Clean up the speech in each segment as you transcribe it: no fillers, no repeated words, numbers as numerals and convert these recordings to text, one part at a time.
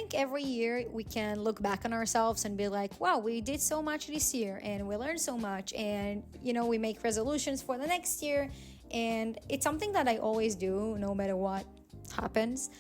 think every year we can look back on ourselves and be like, wow, we did so much this year and we learned so much, and we make resolutions for the next year. And it's something that I always do no matter what happens,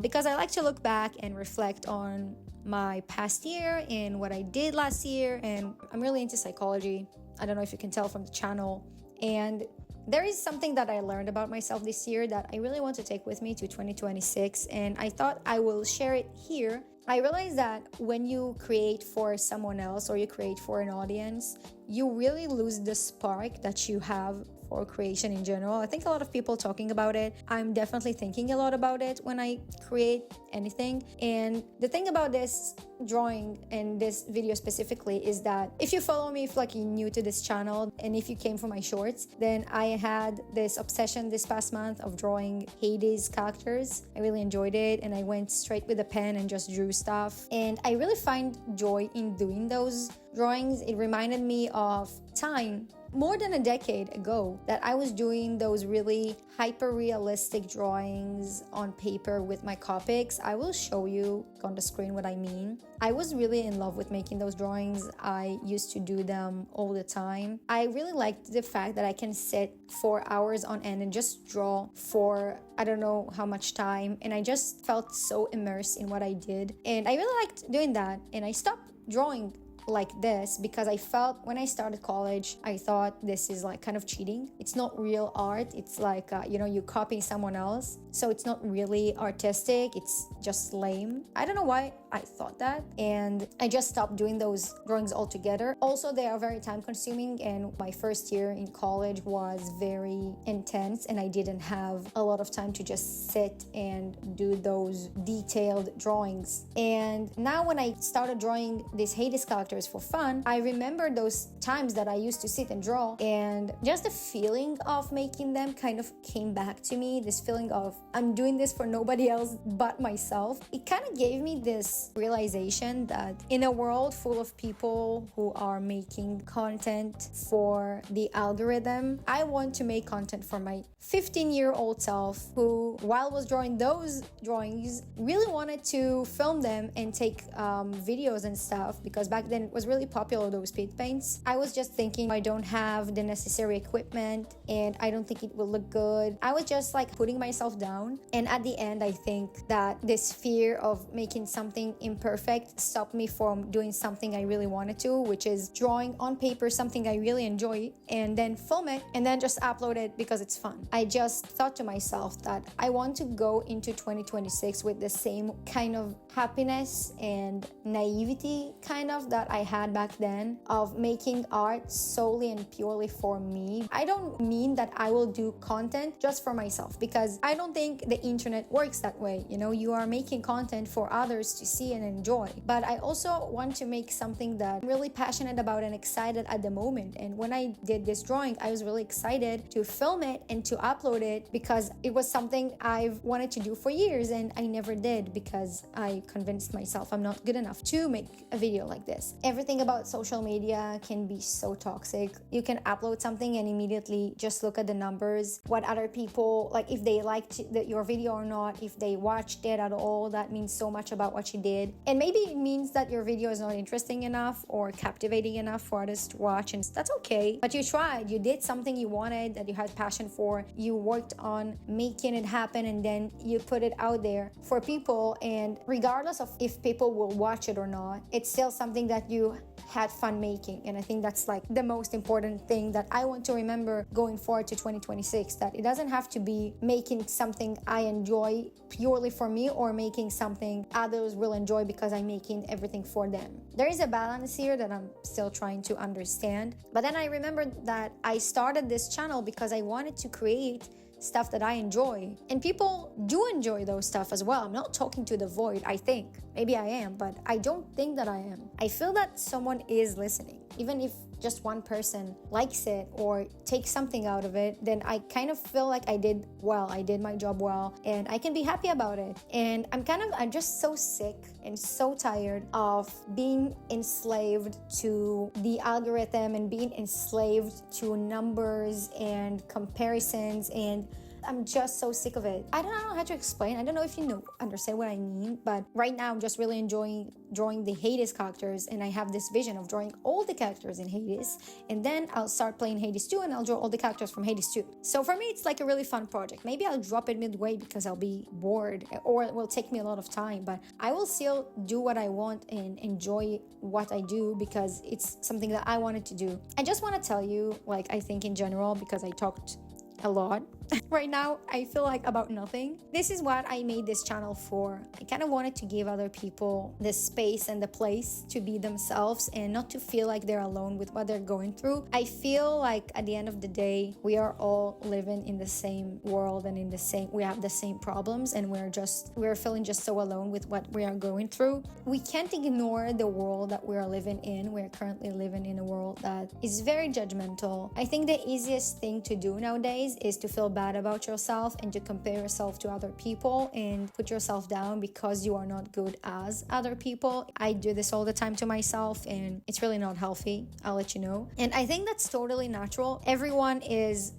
because I like to look back and reflect on my past year and what I did last year. And I'm really into psychology. I don't know if you can tell from the channel. And there is something that I learned about myself this year that I really want to take with me to 2026, and I thought I will share it here. I realized that when you create for someone else or you create for an audience, you really lose the spark that you have for creation in general. I think a lot of people talking about it. I'm definitely thinking a lot about it when I create anything. And the thing about this drawing and this video specifically is that if you follow me, if you're new to this channel and if you came from my shorts, then I had this obsession this past month of drawing Hades characters. I really enjoyed it, and I went straight with a pen and just drew stuff. And I really find joy in doing those drawings. It reminded me of time more than a decade ago that I was doing those really hyper-realistic drawings on paper with my Copics. I will show you on the screen what I mean. I was really in love with making those drawings. I used to do them all the time. I really liked the fact that I can sit for hours on end and just draw for I don't know how much time, and I just felt so immersed in what I did. And I really liked doing that, and I stopped drawing like this because I felt when I started college, I thought this is like kind of cheating. It's not real art. It's like you're copying someone else, so it's not really artistic. It's just lame. I don't know why I thought that, and I just stopped doing those drawings altogether. Also, they are very time consuming, and my first year in college was very intense, and I didn't have a lot of time to just sit and do those detailed drawings. And now when I started drawing these Hades characters for fun, I remember those times that I used to sit and draw, and just the feeling of making them kind of came back to me. This feeling of I'm doing this for nobody else but myself. It kind of gave me this realization that in a world full of people who are making content for the algorithm, I want to make content for my 15-year-old self who, while was drawing those drawings, really wanted to film them and take videos and stuff, because back then it was really popular, those speed paints. I was just thinking I don't have the necessary equipment and I don't think it will look good. I was just like putting myself down, and at the end I think that this fear of making something imperfect stopped me from doing something I really wanted to, which is drawing on paper something I really enjoy and then film it and then just upload it because it's fun. I just thought to myself that I want to go into 2026 with the same kind of happiness and naivety kind of that I had back then, of making art solely and purely for me. I don't mean that I will do content just for myself, because I don't think the internet works that way. You are making content for others to see and enjoy. But I also want to make something that I'm really passionate about and excited at the moment. And when I did this drawing, I was really excited to film it and to upload it, because it was something I've wanted to do for years and I never did, because I convinced myself I'm not good enough to make a video like this. Everything about social media can be so toxic. You can upload something and immediately just look at the numbers, what other people, like if they liked your video or not, if they watched it at all. That means so much about what you did. And maybe it means that your video is not interesting enough or captivating enough for others to watch, and that's okay. But you tried, you did something you wanted, that you had passion for, you worked on making it happen, and then you put it out there for people. And regardless of if people will watch it or not, it's still something that you had fun making. And I think that's like the most important thing that I want to remember going forward to 2026, that it doesn't have to be making something I enjoy purely for me or making something others will enjoy because I'm making everything for them. There is a balance here that I'm still trying to understand. But then I remembered that I started this channel because I wanted to create stuff that I enjoy, and people do enjoy those stuff as well. I'm not talking to the void, I think. Maybe I am, but I don't think that I am. I feel that someone is listening. Even if just one person likes it or takes something out of it, then I kind of feel like I did well, I did my job well, and I can be happy about it. And I'm just so sick and so tired of being enslaved to the algorithm and being enslaved to numbers and comparisons. And I'm just so sick of it. I don't know how to explain. I don't know if you understand what I mean, but right now I'm just really enjoying drawing the Hades characters, and I have this vision of drawing all the characters in Hades, and then I'll start playing Hades 2 and I'll draw all the characters from Hades 2. So for me, it's like a really fun project. Maybe I'll drop it midway because I'll be bored, or it will take me a lot of time, but I will still do what I want and enjoy what I do because it's something that I wanted to do. I just want to tell you, like, I think in general, because I talked a lot right now, I feel like about nothing. This is what I made this channel for. I kind of wanted to give other people the space and the place to be themselves and not to feel like they're alone with what they're going through. I feel like at the end of the day, we are all living in the same world and we have the same problems, and we're feeling just so alone with what we are going through. We can't ignore the world that we're living in. We're currently living in a world that is very judgmental. I think the easiest thing to do nowadays is to feel bad about yourself and to compare yourself to other people and put yourself down because you are not good as other people. I do this all the time to myself, and it's really not healthy. I'll let you know. And I think that's totally natural. Everyone is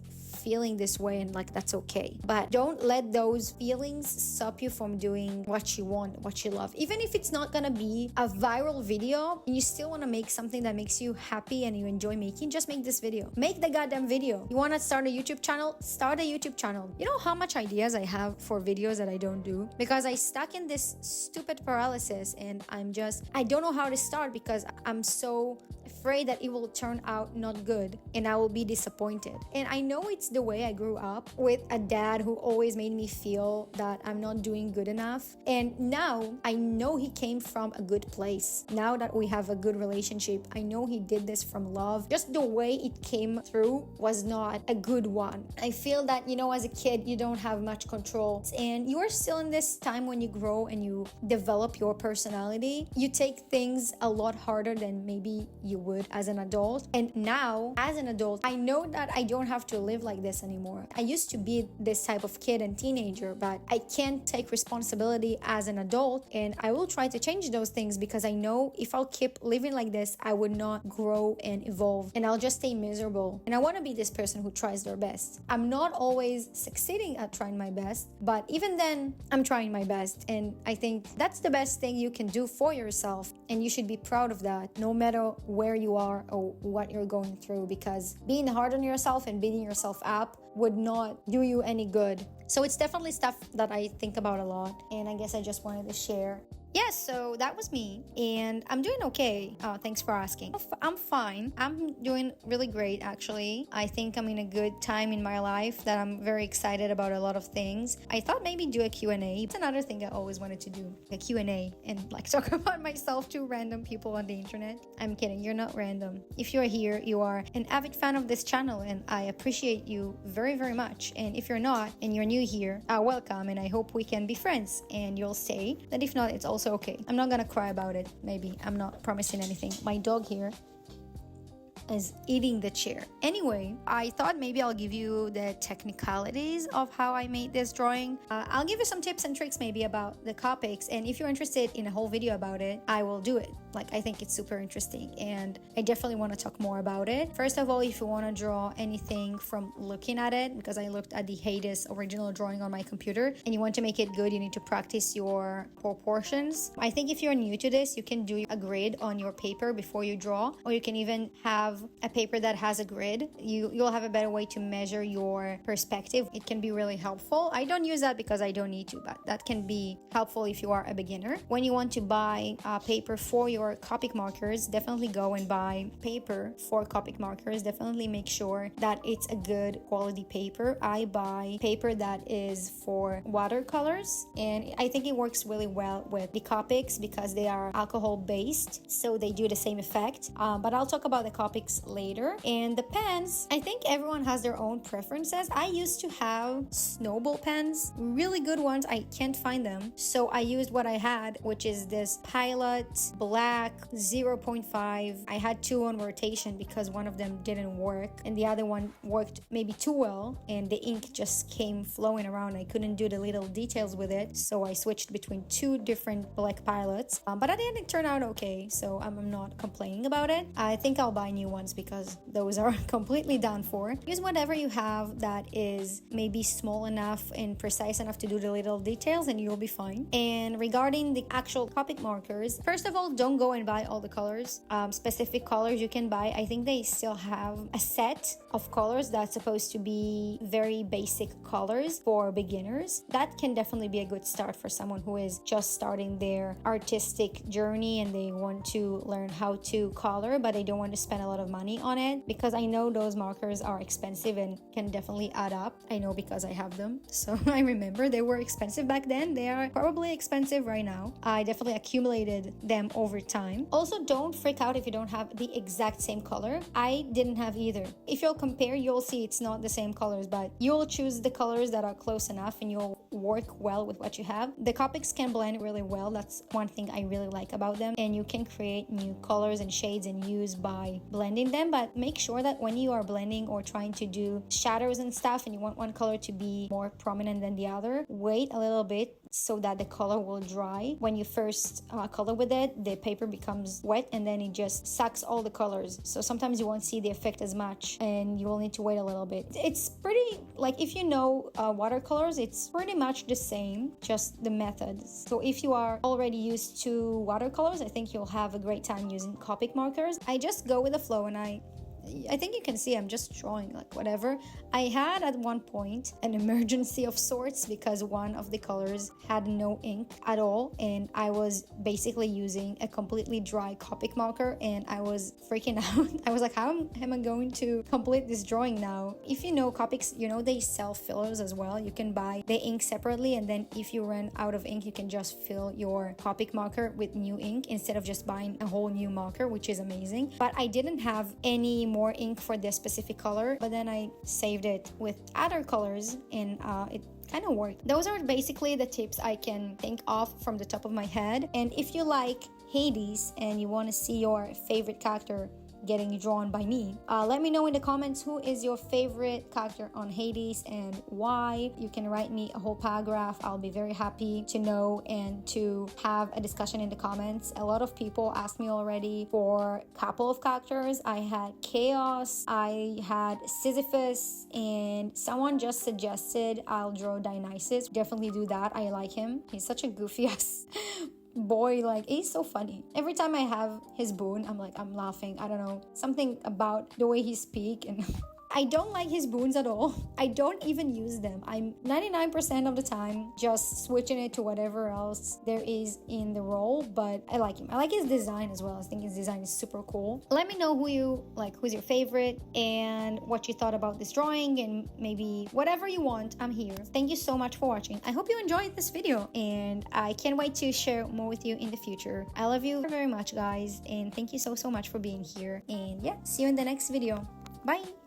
feeling this way, and like, that's okay, but don't let those feelings stop you from doing what you want, what you love. Even if it's not gonna be a viral video and you still want to make something that makes you happy and you enjoy making, just make this video. Make the goddamn video. You want to start a YouTube channel? Start a YouTube channel. You know how much ideas I have for videos that I don't do because I stuck in this stupid paralysis, and I don't know how to start because I'm so afraid that it will turn out not good and I will be disappointed. And I know it's the way I grew up, with a dad who always made me feel that I'm not doing good enough. And now I know he came from a good place. Now that we have a good relationship, I know he did this from love. Just the way it came through was not a good one. I feel that, as a kid, you don't have much control, and you are still in this time when you grow and you develop your personality. You take things a lot harder than maybe you would as an adult. And now, as an adult, I know that I don't have to live like this anymore. I used to be this type of kid and teenager, but I can't take responsibility as an adult, and I will try to change those things because I know if I'll keep living like this, I would not grow and evolve, and I'll just stay miserable. And I want to be this person who tries their best. I'm not always succeeding at trying my best, but even then, I'm trying my best, and I think that's the best thing you can do for yourself, and you should be proud of that, no matter where you are or what you're going through, because being hard on yourself and beating yourself up would not do you any good. So it's definitely stuff that I think about a lot, and I guess I just wanted to share. Yes, so that was me, and I'm doing okay. Thanks for asking. I'm fine. I'm doing really great, actually. I think I'm in a good time in my life that I'm very excited about a lot of things. I thought maybe do a Q&A. It's another thing I always wanted to do, a Q&A, and like talk about myself to random people on the internet. I'm kidding, you're not random. If you're here, you are an avid fan of this channel, and I appreciate you very, very much. And if you're not, and you're new here, welcome, and I hope we can be friends, and you'll stay. And if not, it's also okay. I'm not gonna cry about it. Maybe. I'm not promising anything. My dog here is eating the chair. Anyway, I thought maybe I'll give you the technicalities of how I made this drawing. I'll give you some tips and tricks maybe about the Copics, and if you're interested in a whole video about it, I will do it. Like, I think it's super interesting, and I definitely want to talk more about it. First of all, if you want to draw anything from looking at it, because I looked at the Hades original drawing on my computer, and you want to make it good, you need to practice your proportions. I think if you're new to this, you can do a grid on your paper before you draw, or you can even have a paper that has a grid. You'll have a better way to measure your perspective. It can be really helpful. I don't use that because I don't need to, but that can be helpful if you are a beginner. When you want to buy paper for your Copic markers, definitely go and buy paper for Copic markers. Definitely make sure that it's a good quality paper. I buy paper that is for watercolors, and I think it works really well with the Copics because they are alcohol based, so they do the same effect. But I'll talk about the Copics later. And the pens, I think everyone has their own preferences. I used to have Snowball pens, really good ones. I can't find them, so I used what I had, which is this Pilot Black 0.5. I had two on rotation because one of them didn't work and the other one worked maybe too well, and the ink just came flowing around. I couldn't do the little details with it, so I switched between two different Black Pilots, but at the end it turned out okay, so I'm not complaining about it. I think I'll buy new ones because those are completely done for. Use whatever you have that is maybe small enough and precise enough to do the little details, and you'll be fine. And regarding the actual Copic markers, first of all, don't go and buy all the colors. Specific colors you can buy. I think they still have a set of colors that's supposed to be very basic colors for beginners. That can definitely be a good start for someone who is just starting their artistic journey and they want to learn how to color, but they don't want to spend a lot of money on it, because I know those markers are expensive and can definitely add up. I know because I have them, so I remember they were expensive back then. They are probably expensive right now. I definitely accumulated them over time. Also, don't freak out if you don't have the exact same color. I didn't have either. If you'll compare, you'll see it's not the same colors, but you'll choose the colors that are close enough and you'll work well with what you have. The Copics can blend really well. That's one thing I really like about them, and you can create new colors and shades and hues by blending them. But make sure that when you are blending or trying to do shadows and stuff and you want one color to be more prominent than the other, wait a little bit so that the color will dry. When you first color with it, the paper becomes wet and then it just sucks all the colors, so sometimes you won't see the effect as much and you will need to wait a little bit. It's pretty, like, if you know watercolors, it's pretty much the same, just the methods. So if you are already used to watercolors, I think you'll have a great time using Copic markers. I just go with the flow, and I think you can see I'm just drawing like whatever. I had at one point an emergency of sorts because one of the colors had no ink at all, and I was basically using a completely dry Copic marker and I was freaking out. I was like, how am I going to complete this drawing now? If you know Copics, you know they sell fillers as well. You can buy the ink separately, and then if you run out of ink, you can just fill your Copic marker with new ink instead of just buying a whole new marker, which is amazing. But I didn't have any more ink for this specific color, but then I saved it with other colors and it kind of worked. Those are basically the tips I can think of from the top of my head. And if you like Hades and you want to see your favorite character getting drawn by me, let me know in the comments who is your favorite character on Hades and why. You can write me a whole paragraph. I'll be very happy to know and to have a discussion in the comments. A lot of people asked me already for a couple of characters. I had Chaos, I had Sisyphus, and someone just suggested I'll draw Dionysus. Definitely do that. I like him. He's such a goofy ass boy, like he's so funny. Every time I have his boon, I'm laughing. I don't know, something about the way he speak, and I don't like his boons at all. I don't even use them. I'm 99% of the time just switching it to whatever else there is in the role, but I like him. I like his design as well. I think his design is super cool. Let me know who you like, who's your favorite, and what you thought about this drawing, and maybe whatever you want, I'm here. Thank you so much for watching. I hope you enjoyed this video, and I can't wait to share more with you in the future. I love you very much, guys, and thank you so much for being here. And yeah, see you in the next video. Bye!